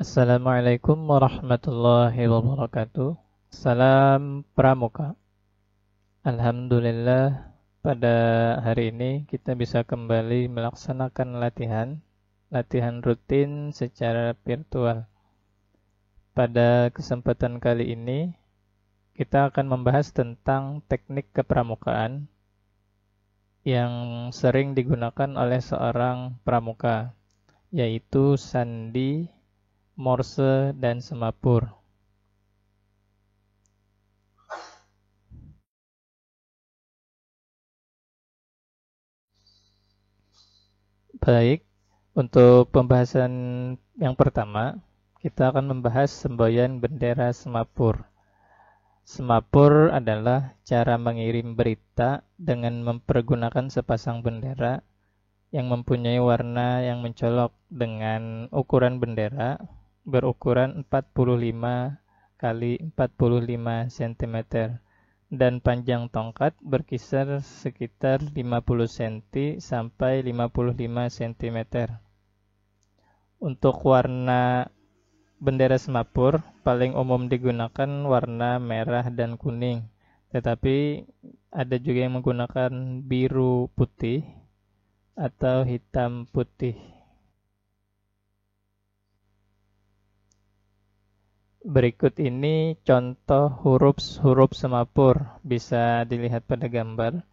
Assalamualaikum warahmatullahi wabarakatuh. Salam Pramuka. Alhamdulillah, pada hari ini kita bisa kembali melaksanakan latihan rutin secara virtual. Pada kesempatan kali ini, kita akan membahas tentang teknik kepramukaan yang sering digunakan oleh seorang pramuka, yaitu sandi, morse, dan semapur. Baik, untuk pembahasan yang pertama, kita akan membahas semboyan bendera semapur. Semapur adalah cara mengirim berita dengan mempergunakan sepasang bendera yang mempunyai warna yang mencolok dengan ukuran bendera berukuran 45 kali 45 cm dan panjang tongkat berkisar sekitar 50 cm sampai 55 cm. Untuk warna bendera semapur paling umum digunakan warna merah dan kuning, tetapi ada juga yang menggunakan biru putih atau hitam putih. Berikut ini contoh huruf semapur, bisa dilihat pada gambar.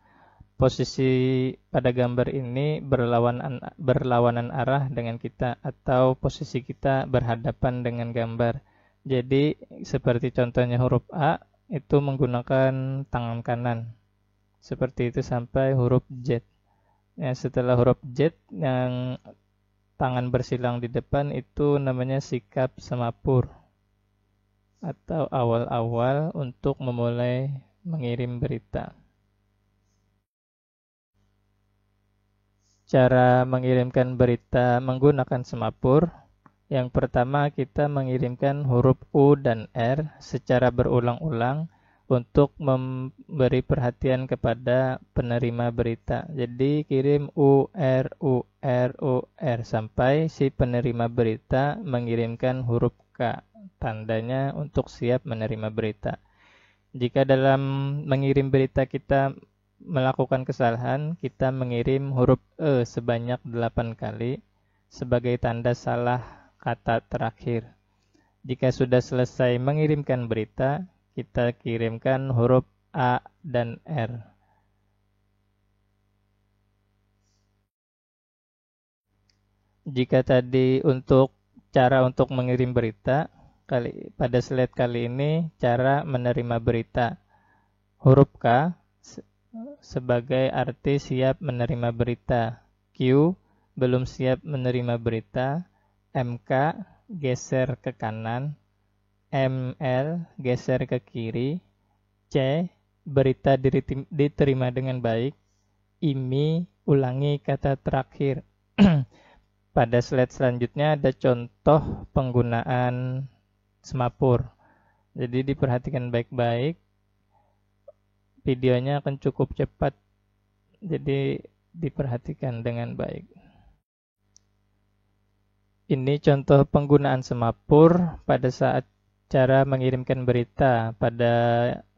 Posisi pada gambar ini berlawanan arah dengan kita, atau posisi kita berhadapan dengan gambar. Jadi seperti contohnya huruf A itu menggunakan tangan kanan. Seperti itu sampai huruf Z. Ya, setelah huruf Z yang tangan bersilang di depan itu namanya sikap semapur, atau awal-awal untuk memulai mengirim berita. Cara mengirimkan berita menggunakan semapur. Yang pertama, kita mengirimkan huruf U dan R secara berulang-ulang untuk memberi perhatian kepada penerima berita. Jadi kirim U R U R U R sampai si penerima berita mengirimkan huruf K. Tandanya untuk siap menerima berita. Jika dalam mengirim berita kita melakukan kesalahan, kita mengirim huruf E sebanyak 8 kali sebagai tanda salah kata terakhir. Jika sudah selesai mengirimkan berita, kita kirimkan huruf A dan R. Jika tadi untuk cara untuk mengirim berita, pada slide kali ini cara menerima berita. Huruf K sebagai arti siap menerima berita. Q belum siap menerima berita. MK geser ke kanan. ML geser ke kiri. C berita diterima dengan baik. IMI ulangi kata terakhir. Pada slide selanjutnya ada contoh penggunaan semapur. Jadi diperhatikan baik-baik. Videonya akan cukup cepat, jadi diperhatikan dengan baik. Ini contoh penggunaan semapur pada saat cara mengirimkan berita. Pada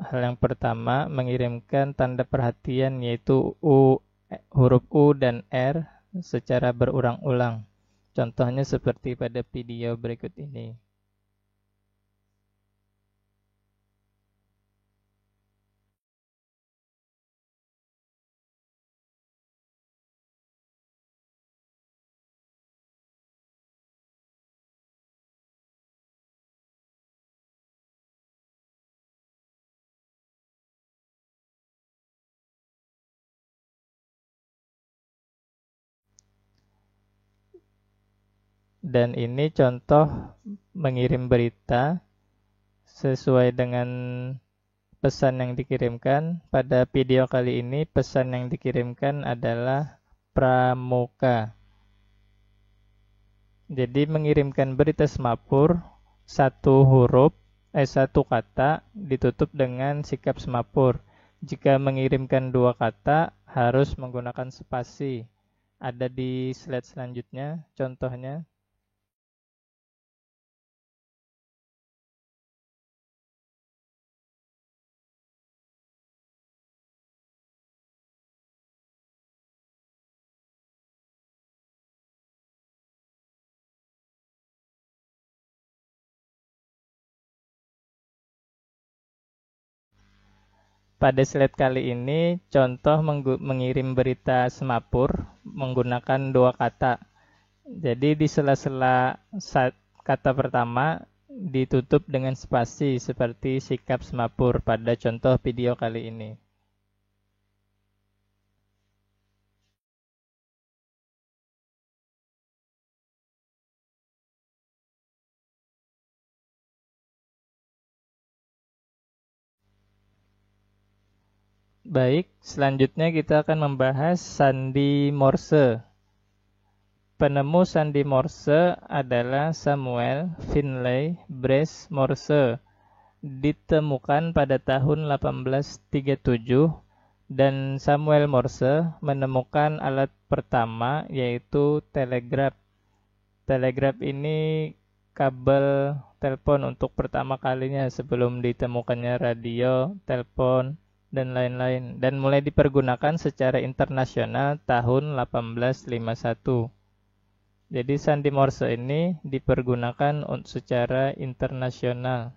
hal yang pertama, mengirimkan tanda perhatian yaitu huruf U dan R secara berulang-ulang. Contohnya seperti pada video berikut ini. Dan ini contoh mengirim berita sesuai dengan pesan yang dikirimkan. Pada video kali ini pesan yang dikirimkan adalah pramuka. Jadi mengirimkan berita semapur, satu kata ditutup dengan sikap semapur. Jika mengirimkan dua kata harus menggunakan spasi. Ada di slide selanjutnya contohnya. Pada slide kali ini contoh mengirim berita semapur menggunakan dua kata. Jadi di sela-sela kata pertama ditutup dengan spasi seperti sikap semapur pada contoh video kali ini. Baik, selanjutnya kita akan membahas sandi Morse. Penemu sandi Morse adalah Samuel Finlay Breese Morse. Ditemukan pada tahun 1837 dan Samuel Morse menemukan alat pertama yaitu telegraf. Telegraf ini kabel telepon untuk pertama kalinya sebelum ditemukannya radio, telepon, dan lain-lain, dan mulai dipergunakan secara internasional tahun 1851. Jadi sandi Morse ini dipergunakan secara internasional.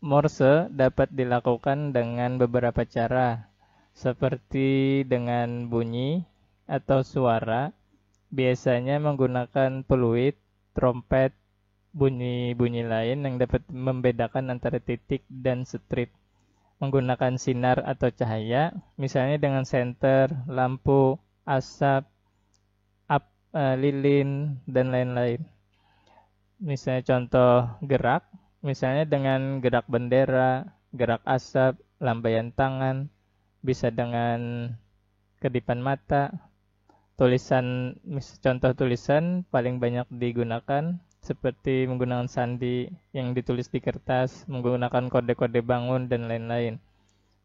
Morse dapat dilakukan dengan beberapa cara, seperti dengan bunyi atau suara, biasanya menggunakan peluit, trompet, bunyi-bunyi lain yang dapat membedakan antara titik dan strip. Menggunakan sinar atau cahaya, misalnya dengan senter, lampu, asap, lilin, dan lain-lain. Misalnya contoh gerak, misalnya dengan gerak bendera, gerak asap, lambaian tangan, bisa dengan kedipan mata. Tulisan, contoh tulisan paling banyak digunakan seperti menggunakan sandi yang ditulis di kertas, menggunakan kode-kode bangun, dan lain-lain.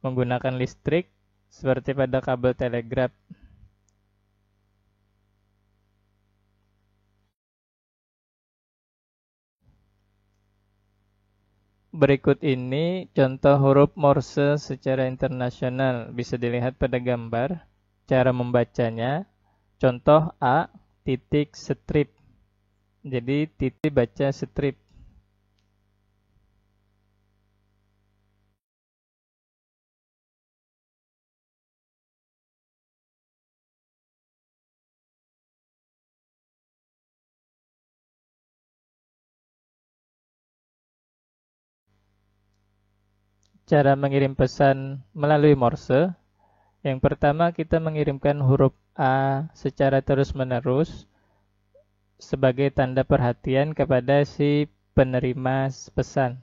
Menggunakan listrik seperti pada kabel telegraf. Berikut ini contoh huruf Morse secara internasional. Bisa dilihat pada gambar. Cara membacanya, contoh A, titik strip. Jadi titik baca strip. Cara mengirim pesan melalui Morse. Yang pertama kita mengirimkan huruf A secara terus-menerus sebagai tanda perhatian kepada si penerima pesan.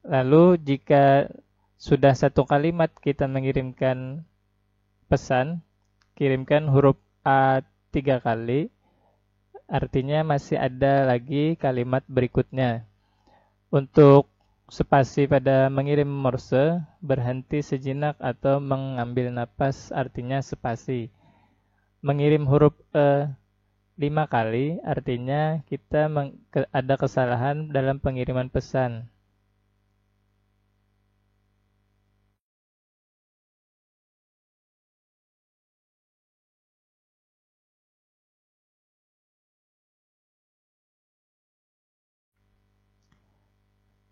Lalu jika sudah satu kalimat kita mengirimkan pesan, kirimkan huruf A 3 kali, artinya masih ada lagi kalimat berikutnya. Untuk spasi pada mengirim Morse, berhenti sejenak atau mengambil napas artinya spasi. Mengirim huruf E 5 kali artinya kita ada kesalahan dalam pengiriman pesan.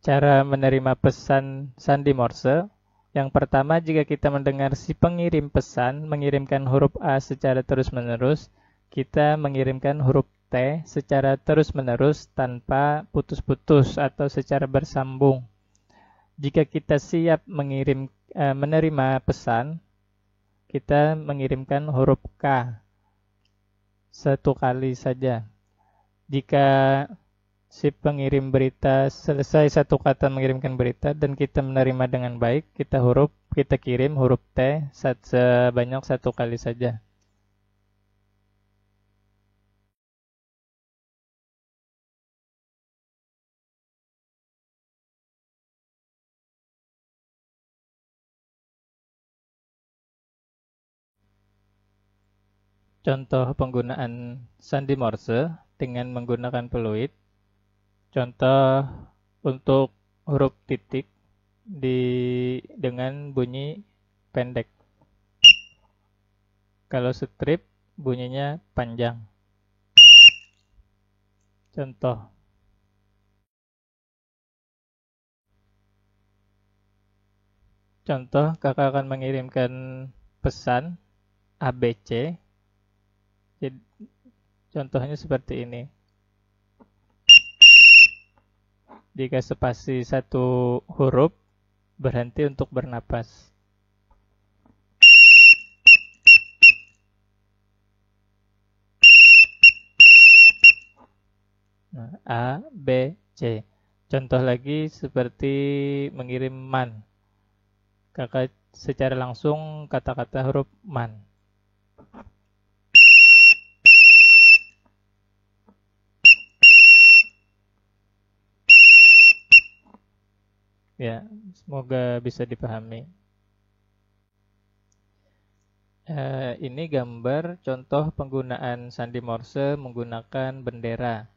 Cara menerima pesan sandi Morse. Yang pertama, jika kita mendengar si pengirim pesan mengirimkan huruf A secara terus-menerus, kita mengirimkan huruf T secara terus-menerus tanpa putus-putus atau secara bersambung. Jika kita siap menerima pesan, kita mengirimkan huruf K satu kali saja. Jika si pengirim berita selesai satu kata mengirimkan berita dan kita menerima dengan baik, kita kirim huruf T sebanyak satu kali saja. Contoh penggunaan sandi Morse dengan menggunakan peluit. Contoh untuk huruf titik dengan bunyi pendek. Kalau strip bunyinya panjang. Contoh. Contoh, kakak akan mengirimkan pesan ABC. Jadi, contohnya seperti ini. Jika spasi satu huruf, berhenti untuk bernapas. Nah, A, B, C. Contoh lagi seperti mengirim man. Kakak secara langsung kata-kata huruf man. Ya, semoga bisa dipahami. Ini gambar contoh penggunaan sandi Morse menggunakan bendera.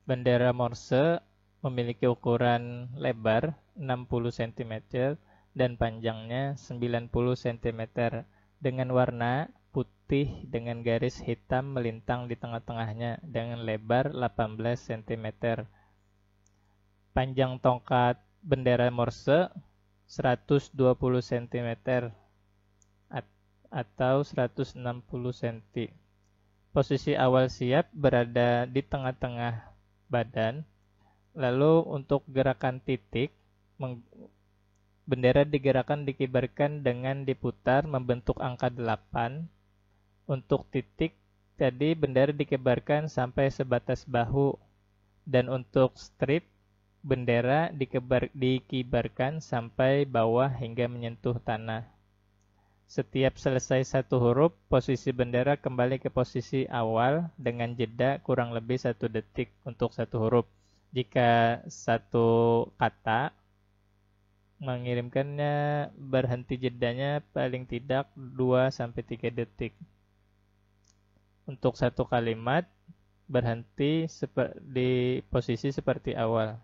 Bendera Morse memiliki ukuran lebar 60 cm dan panjangnya 90 cm dengan warna putih dengan garis hitam melintang di tengah-tengahnya dengan lebar 18 cm. Panjang tongkat bendera Morse 120 cm atau 160 cm. Posisi awal siap berada di tengah-tengah badan. Lalu untuk gerakan titik, bendera digerakkan dikibarkan dengan diputar membentuk angka 8. Untuk titik, tadi bendera dikibarkan sampai sebatas bahu. Dan untuk strip, bendera dikibarkan sampai bawah hingga menyentuh tanah. Setiap selesai satu huruf, posisi bendera kembali ke posisi awal dengan jeda kurang lebih 1 detik untuk satu huruf. Jika satu kata, mengirimkannya berhenti jedanya paling tidak 2-3 detik. Untuk satu kalimat, berhenti di posisi seperti awal.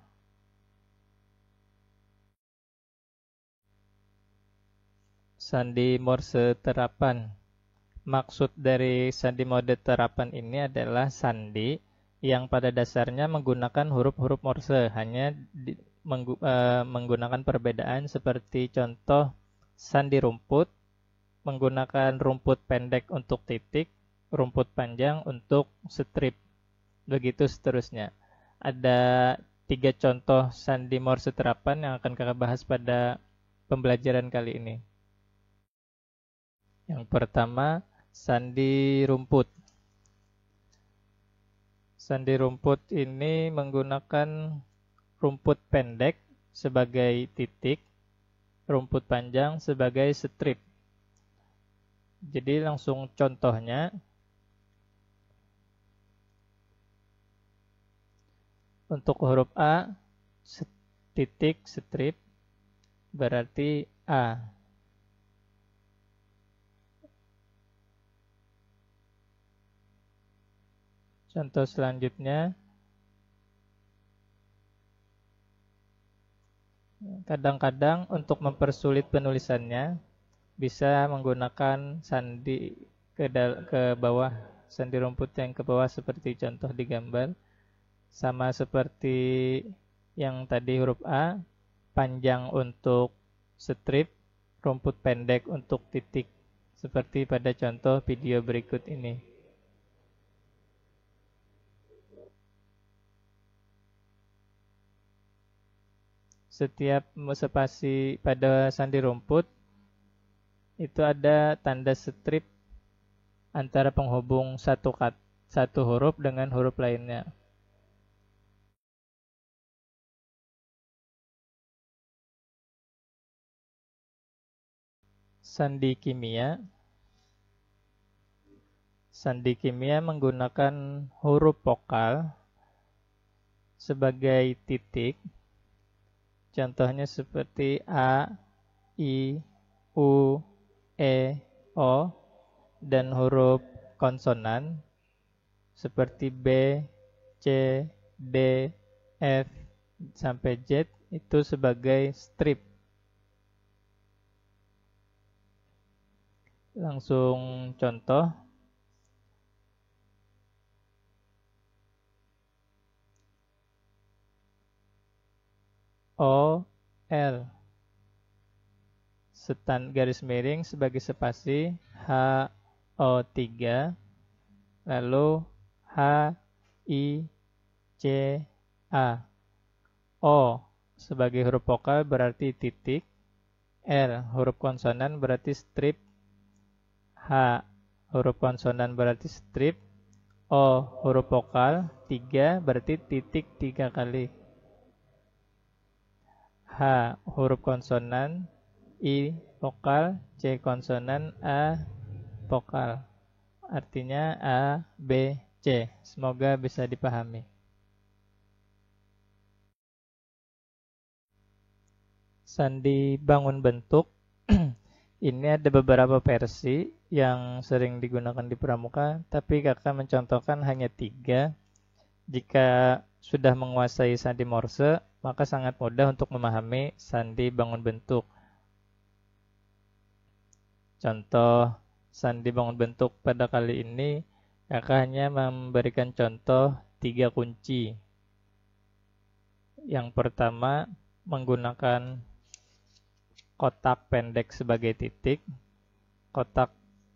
Sandi Morse terapan. Maksud dari sandi mode terapan ini adalah sandi yang pada dasarnya menggunakan huruf-huruf Morse, hanya menggunakan perbedaan seperti contoh sandi rumput, menggunakan rumput pendek untuk titik, rumput panjang untuk strip, begitu seterusnya. Ada 3 contoh sandi Morse terapan yang akan kakak bahas pada pembelajaran kali ini. Yang pertama, sandi rumput. Sandi rumput ini menggunakan rumput pendek sebagai titik, rumput panjang sebagai strip. Jadi langsung contohnya. Untuk huruf A, titik strip berarti A. Contoh selanjutnya, kadang-kadang untuk mempersulit penulisannya bisa menggunakan sandi ke bawah, sandi rumput yang ke bawah seperti contoh di gambar. Sama seperti yang tadi huruf A, panjang untuk strip, rumput pendek untuk titik, seperti pada contoh video berikut ini. Setiap spasi pada sandi rumput itu ada tanda strip antara penghubung satu huruf dengan huruf lainnya. Sandi kimia. Sandi kimia menggunakan huruf vokal sebagai titik. Contohnya seperti A, I, U, E, O, dan huruf konsonan seperti B, C, D, F, sampai Z itu sebagai strip. Langsung contoh. O, L, garis miring sebagai spasi HO3, lalu HICA. O sebagai huruf vokal berarti titik, R huruf konsonan berarti strip, H huruf konsonan berarti strip, O huruf vokal 3 berarti titik 3 kali. H huruf konsonan, I vokal, C konsonan, A vokal. Artinya A, B, C. Semoga bisa dipahami. Sandi bangun bentuk. Ini ada beberapa versi yang sering digunakan di pramuka, tapi kakak mencontohkan hanya 3. Jika sudah menguasai sandi Morse, maka sangat mudah untuk memahami sandi bangun bentuk. Contoh sandi bangun bentuk pada kali ini, kakak hanya memberikan contoh 3 kunci. Yang pertama, menggunakan kotak pendek sebagai titik, kotak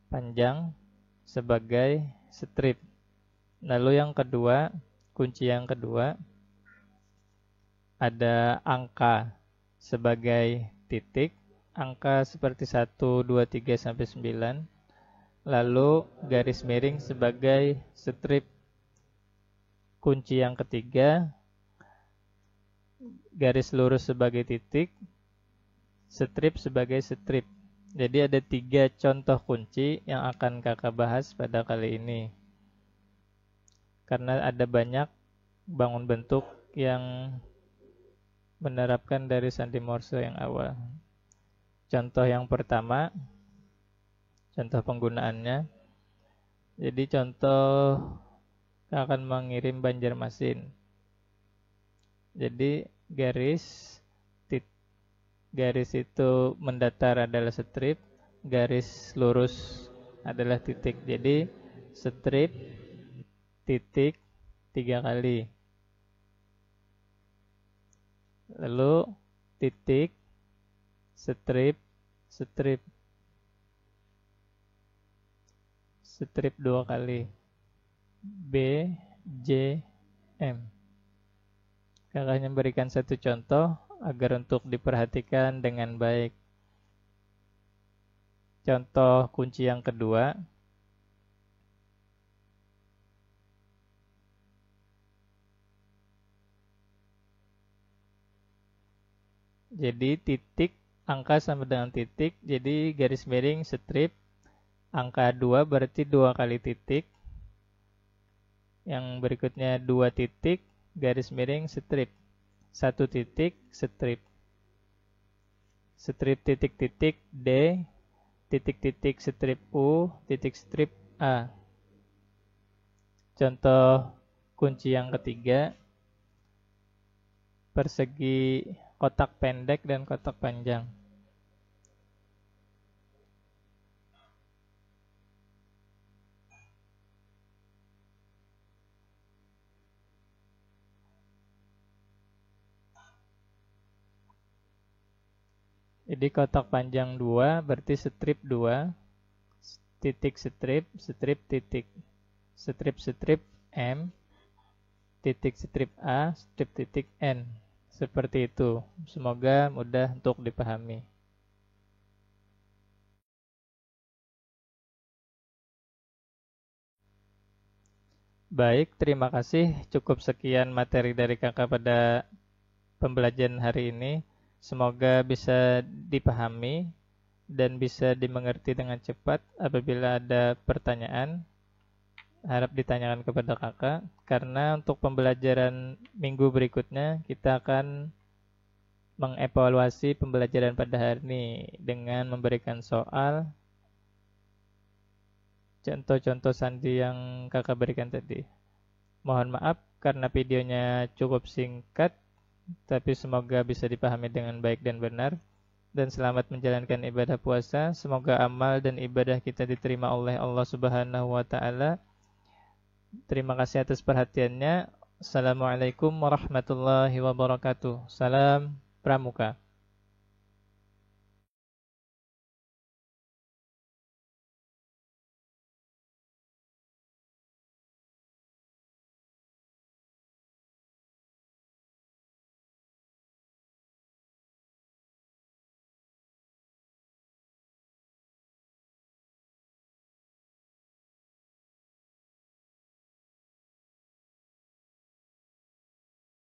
panjang sebagai strip. Lalu yang kedua, kunci yang kedua, ada angka sebagai titik, angka seperti 1, 2, 3, sampai 9. Lalu garis miring sebagai strip. Kunci yang ketiga, garis lurus sebagai titik, strip sebagai strip. Jadi ada 3 contoh kunci yang akan kakak bahas pada kali ini. Karena ada banyak bangun bentuk yang menerapkan dari sandi Morse yang awal. Contoh yang pertama, contoh penggunaannya. Jadi contoh akan mengirim Banjarmasin. Jadi garis itu mendatar adalah strip, garis lurus adalah titik. Jadi strip, titik 3 kali. Lalu titik, strip, strip. Strip 2 kali. B, J, M. Kakak hanya memberikan satu contoh agar untuk diperhatikan dengan baik. Contoh kunci yang kedua. Jadi titik, angka sama dengan titik. Jadi garis miring strip. Angka 2 berarti 2 kali titik. Yang berikutnya 2 titik, garis miring strip. 1 titik, strip. Strip titik-titik D, titik-titik strip U, titik strip A. Contoh kunci yang ketiga, persegi kotak pendek dan kotak panjang. Jadi kotak panjang 2 berarti strip 2, titik strip, strip titik, strip strip M, titik strip A, strip titik N. Seperti itu. Semoga mudah untuk dipahami. Baik, terima kasih. Cukup sekian materi dari kakak pada pembelajaran hari ini. Semoga bisa dipahami dan bisa dimengerti dengan cepat. Apabila ada pertanyaan, harap ditanyakan kepada kakak. Karena untuk pembelajaran minggu berikutnya, kita akan mengevaluasi pembelajaran pada hari ini dengan memberikan soal, contoh-contoh sandi yang kakak berikan tadi. Mohon maaf karena videonya cukup singkat, tapi semoga bisa dipahami dengan baik dan benar. Dan selamat menjalankan ibadah puasa. Semoga amal dan ibadah kita diterima oleh Allah Subhanahu wa ta'ala. Terima kasih atas perhatiannya. Assalamualaikum warahmatullahi wabarakatuh. Salam Pramuka.